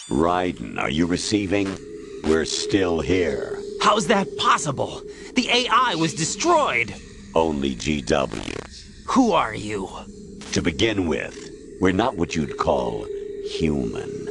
Raiden, are you receiving? We're still here. How's that possible? The AI was destroyed. Only GW. Who are you? To begin with, we're not what you'd call human.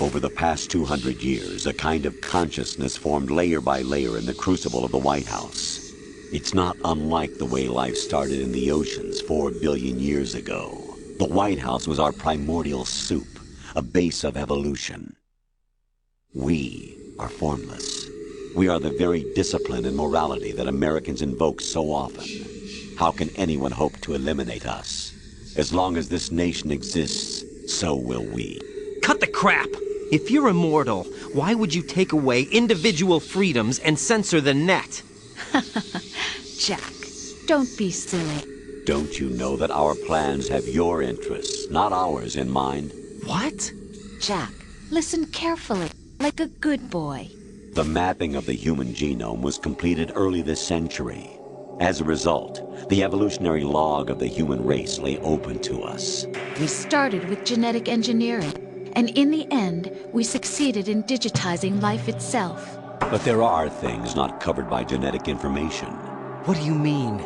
Over the past 200 years, a kind of consciousness formed layer by layer in the crucible of the White House. It's not unlike the way life started in the oceans 4 billion years ago. The White House was our primordial soup, a base of evolution. We are formless. We are the very discipline and morality that Americans invoke so often. How can anyone hope to eliminate us? As long as this nation exists, so will we. Cut the crap! If you're immortal, why would you take away individual freedoms and censor the net? Jack, don't be silly. Don't you know that our plans have your interests, not ours, in mind? What? Jack, listen carefully, like a good boy. The mapping of the human genome was completed early this century. As a result, the evolutionary log of the human race lay open to us. We started with genetic engineering, and in the end, we succeeded in digitizing life itself. But there are things not covered by genetic information. What do you mean?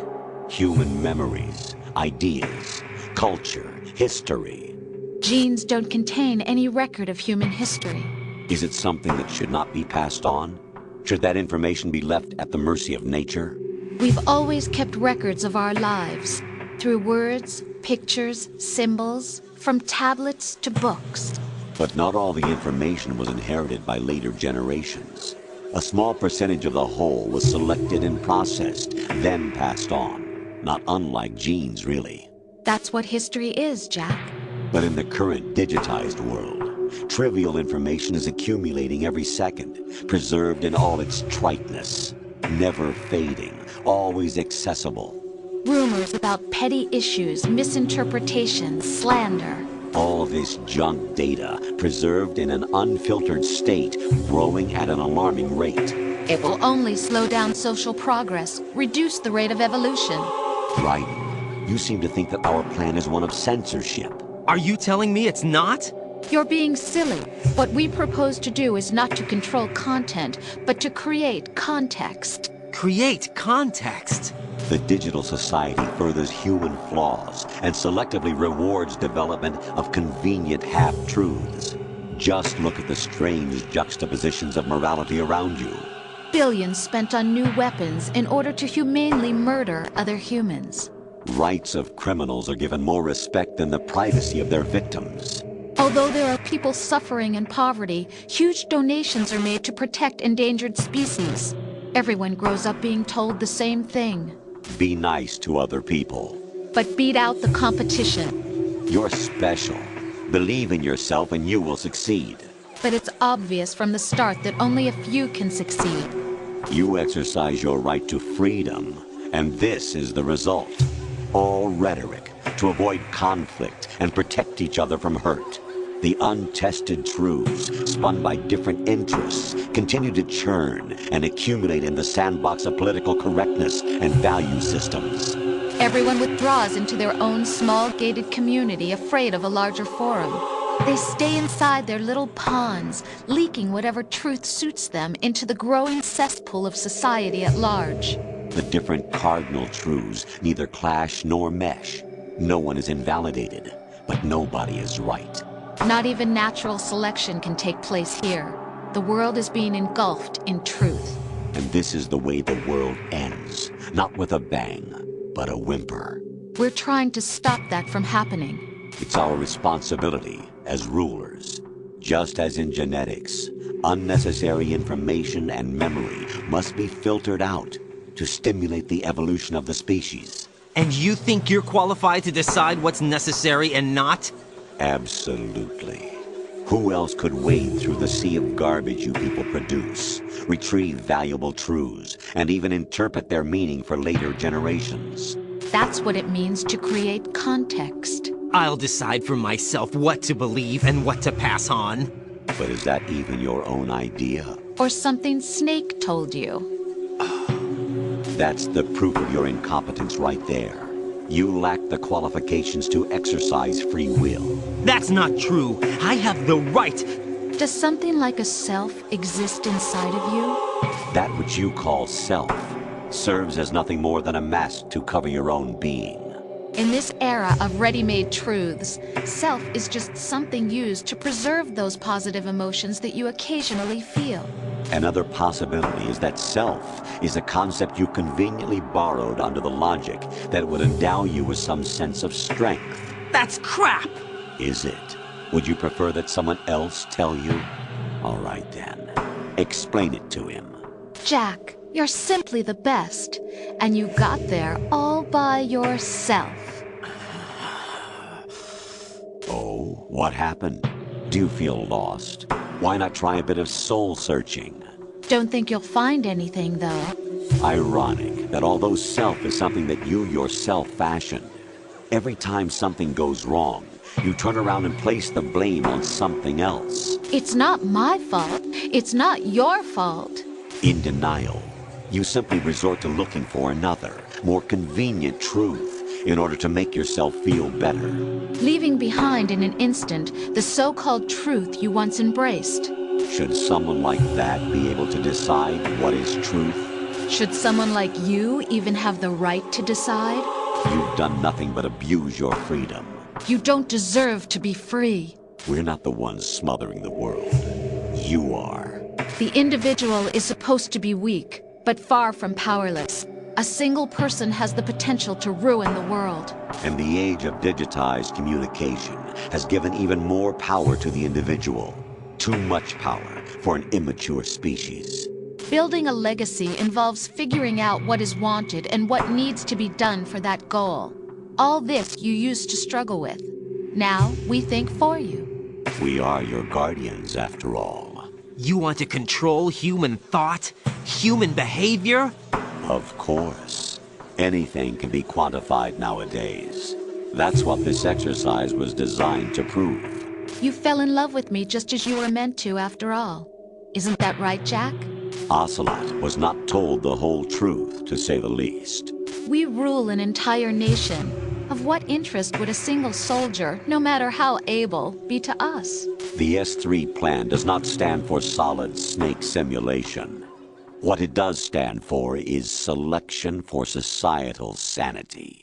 Human memories, ideas, culture, history. Genes don't contain any record of human history. Is it something that should not be passed on? Should that information be left at the mercy of nature? We've always kept records of our lives, through words, pictures, symbols, from tablets to books. But not all the information was inherited by later generations. A small percentage of the whole was selected and processed, then passed on. Not unlike genes, really. That's what history is, Jack. But in the current digitized world, trivial information is accumulating every second, preserved in all its triteness, never fading, always accessible. Rumors about petty issues, misinterpretations, slander. All this junk data, preserved in an unfiltered state, growing at an alarming rate. It will only slow down social progress, reduce the rate of evolution. Raiden, you seem to think that our plan is one of censorship. Are you telling me it's not? You're being silly. What we propose to do is not to control content, but to create context. Create context? The digital society furthers human flaws and selectively rewards development of convenient half-truths. Just look at the strange juxtapositions of morality around you. Billions spent on new weapons in order to humanely murder other humans. Rights of criminals are given more respect than the privacy of their victims. Although there are people suffering in poverty, huge donations are made to protect endangered species. Everyone grows up being told the same thing. Be nice to other people. But beat out the competition. You're special. Believe in yourself and you will succeed. But it's obvious from the start that only a few can succeed. You exercise your right to freedom, and this is the result. All rhetoric to avoid conflict and protect each other from hurt. The untested truths, spun by different interests, continue to churn and accumulate in the sandbox of political correctness and value systems. Everyone withdraws into their own small gated community, afraid of a larger forum. They stay inside their little ponds, leaking whatever truth suits them into the growing cesspool of society at large. The different cardinal truths neither clash nor mesh. No one is invalidated, but nobody is right. Not even natural selection can take place here. The world is being engulfed in truth. And this is the way the world ends. Not with a bang, but a whimper. We're trying to stop that from happening. It's our responsibility as rulers. Just as in genetics, unnecessary information and memory must be filtered out to stimulate the evolution of the species. And you think you're qualified to decide what's necessary and not? Absolutely. Who else could wade through the sea of garbage you people produce, retrieve valuable truths, and even interpret their meaning for later generations? That's what it means to create context. I'll decide for myself what to believe and what to pass on. But is that even your own idea? Or something Snake told you? That's the proof of your incompetence right there. You lack the qualifications to exercise free will. That's not true. I have the right. Does something like a self exist inside of you? That which you call self serves as nothing more than a mask to cover your own being. In this era of ready-made truths, self is just something used to preserve those positive emotions that you occasionally feel. Another possibility is that self is a concept you conveniently borrowed under the logic that would endow you with some sense of strength. That's crap! Is it? Would you prefer that someone else tell you? All right then. Explain it to him. Jack, you're simply the best, and you got there all by yourself. Oh, what happened? Do you feel lost? Why not try a bit of soul searching? Don't think you'll find anything, though. Ironic that although self is something that you yourself fashioned, every time something goes wrong, you turn around and place the blame on something else. It's not my fault. It's not your fault. In denial, you simply resort to looking for another, more convenient truth in order to make yourself feel better. Leaving behind in an instant the so-called truth you once embraced. Should someone like that be able to decide what is truth? Should someone like you even have the right to decide? You've done nothing but abuse your freedom. You don't deserve to be free. We're not the ones smothering the world. You are. The individual is supposed to be weak, but far from powerless. A single person has the potential to ruin the world. And the age of digitized communication has given even more power to the individual. Too much power for an immature species. Building a legacy involves figuring out what is wanted and what needs to be done for that goal. All this you used to struggle with. Now we think for you. We are your guardians, after all. You want to control human thought? Human behavior? Of course. Anything can be quantified nowadays. That's what this exercise was designed to prove. You fell in love with me just as you were meant to, after all. Isn't that right, Jack? Ocelot was not told the whole truth, to say the least. We rule an entire nation. Of what interest would a single soldier, no matter how able, be to us? The S3 plan does not stand for solid snake simulation. What it does stand for is selection for societal sanity.